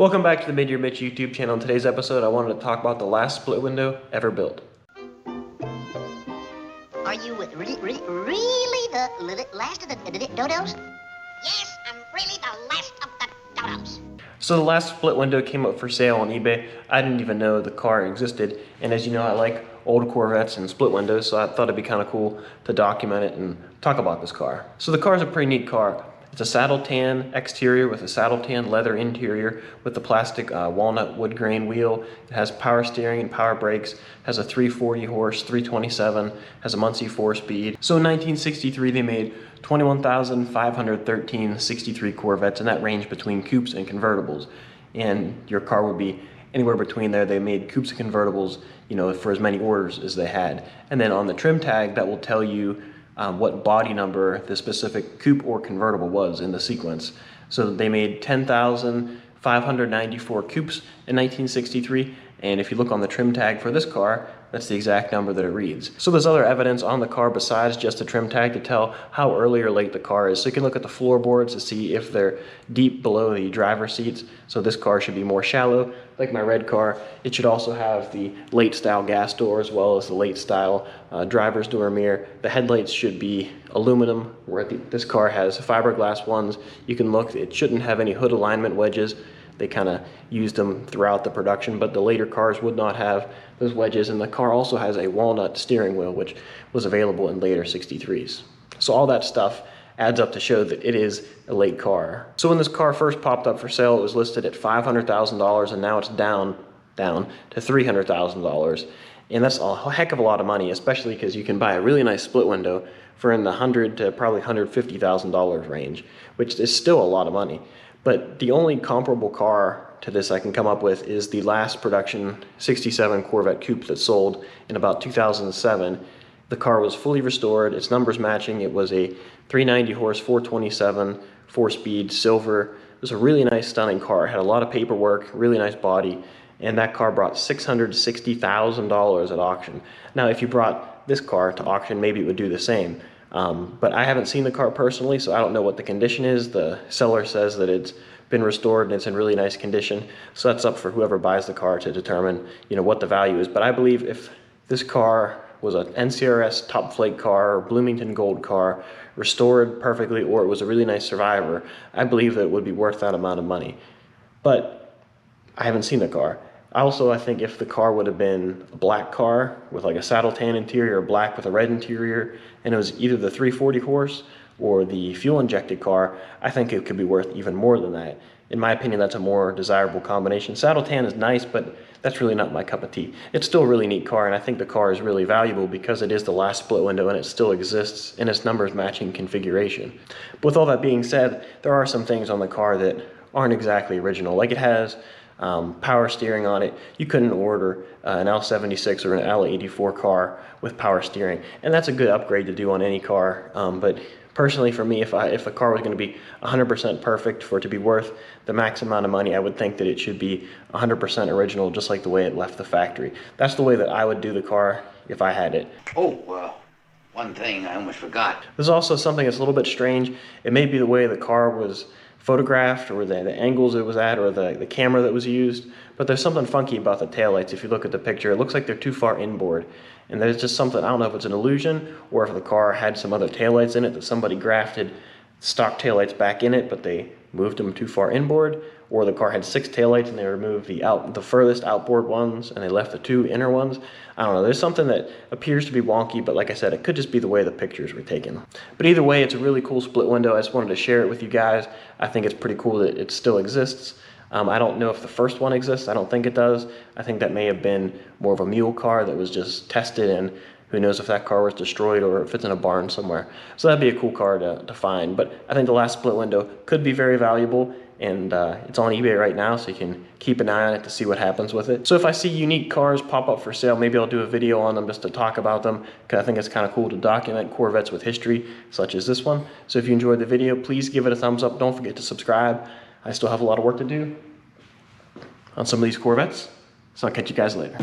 Welcome back to the Mid-Year YouTube channel. In today's episode, I wanted to talk about the last split window ever built. Are you really the last of the dodos? Yes, I'm really the last of the dodos. So the last split window came up for sale on eBay. I didn't even know the car existed, and as you know, I like old Corvettes and split windows, so I thought it'd be kind of cool to document it and talk about this car. So the car is a pretty neat car. It's a saddle tan exterior with a saddle tan leather interior with the plastic walnut wood grain wheel. It has power steering and power brakes, has a 340 horse, 327, has a Muncie 4-speed. So in 1963 they made 21,513 63 Corvettes, and that ranged between coupes and convertibles. And your car would be anywhere between there. They made coupes and convertibles, you know, for as many orders as they had. And then on the trim tag, that will tell you what body number the specific coupe or convertible was in the sequence. So they made 10,594 coupes in 1963, and if you look on the trim tag for this car, that's the exact number that it reads. So there's other evidence on the car besides just the trim tag to tell how early or late the car is. So you can look at the floorboards to see if they're deep below the driver's seats. So this car should be more shallow, like my red car. It should also have the late style gas door as well as the late style driver's door mirror. The headlights should be aluminum, where this car has fiberglass ones. You can look, it shouldn't have any hood alignment wedges. They kind of used them throughout the production, but the later cars would not have those wedges, and the car also has a walnut steering wheel, which was available in later 63s. So all that stuff adds up to show that it is a late car. So when this car first popped up for sale, it was listed at $500,000, and now it's down to $300,000. And that's a heck of a lot of money, especially because you can buy a really nice split window for in the $100,000 to probably $150,000 range, which is still a lot of money. But the only comparable car to this I can come up with is the last production 67 Corvette Coupe that sold in about 2007. The car was fully restored, its numbers matching. It was a 390 horse, 427, 4-speed, silver. It was a really nice, stunning car. It had a lot of paperwork, really nice body, and that car brought $660,000 at auction. Now, if you brought this car to auction, maybe it would do the same. But I haven't seen the car personally, so I don't know what the condition is. The seller says that it's been restored and it's in really nice condition. So that's up for whoever buys the car to determine, you know, what the value is. But I believe if this car was an NCRS top flake car or Bloomington Gold car, restored perfectly, or it was a really nice survivor, I believe that it would be worth that amount of money. But I haven't seen the car. I think if the car would have been a black car with like a saddle tan interior or black with a red interior, and it was either the 340 horse or the fuel injected car, I think it could be worth even more than that. In my opinion, that's a more desirable combination. Saddle tan is nice, but that's really not my cup of tea. It's still a really neat car, and I think the car is really valuable because it is the last split window and it still exists in its numbers matching configuration. But with all that being said, there are some things on the car that aren't exactly original. Like it has power steering on it. You couldn't order an L76 or an L84 car with power steering, and that's a good upgrade to do on any car. But personally, for me, if the car was going to be 100% perfect for it to be worth the max amount of money, I would think that it should be 100% original, just like the way it left the factory. That's the way that I would do the car if I had it. One thing I almost forgot. There's also something that's a little bit strange. It may be the way the car was photographed or the angles it was at or the camera that was used, but there's something funky about the taillights. If you look at the picture, it looks like they're too far inboard, and there's just something, I don't know if it's an illusion or if the car had some other taillights in it that somebody grafted stock taillights back in it, but they moved them too far inboard, or the car had 6 taillights and they removed the furthest outboard ones and they left the 2 inner ones. I don't know, there's something that appears to be wonky, but like I said, it could just be the way the pictures were taken. But either way, it's a really cool split window. I just wanted to share it with you guys. I think it's pretty cool that it still exists. I don't know if the first one exists. I don't think it does. I think that may have been more of a mule car that was just tested, and who knows if that car was destroyed or if it's in a barn somewhere. So that'd be a cool car to find. But I think the last split window could be very valuable, and it's on eBay right now, so you can keep an eye on it to see what happens with it. So if I see unique cars pop up for sale, maybe I'll do a video on them just to talk about them, because I think it's kind of cool to document Corvettes with history, such as this one. So if you enjoyed the video, please give it a thumbs up. Don't forget to subscribe. I still have a lot of work to do on some of these Corvettes, so I'll catch you guys later.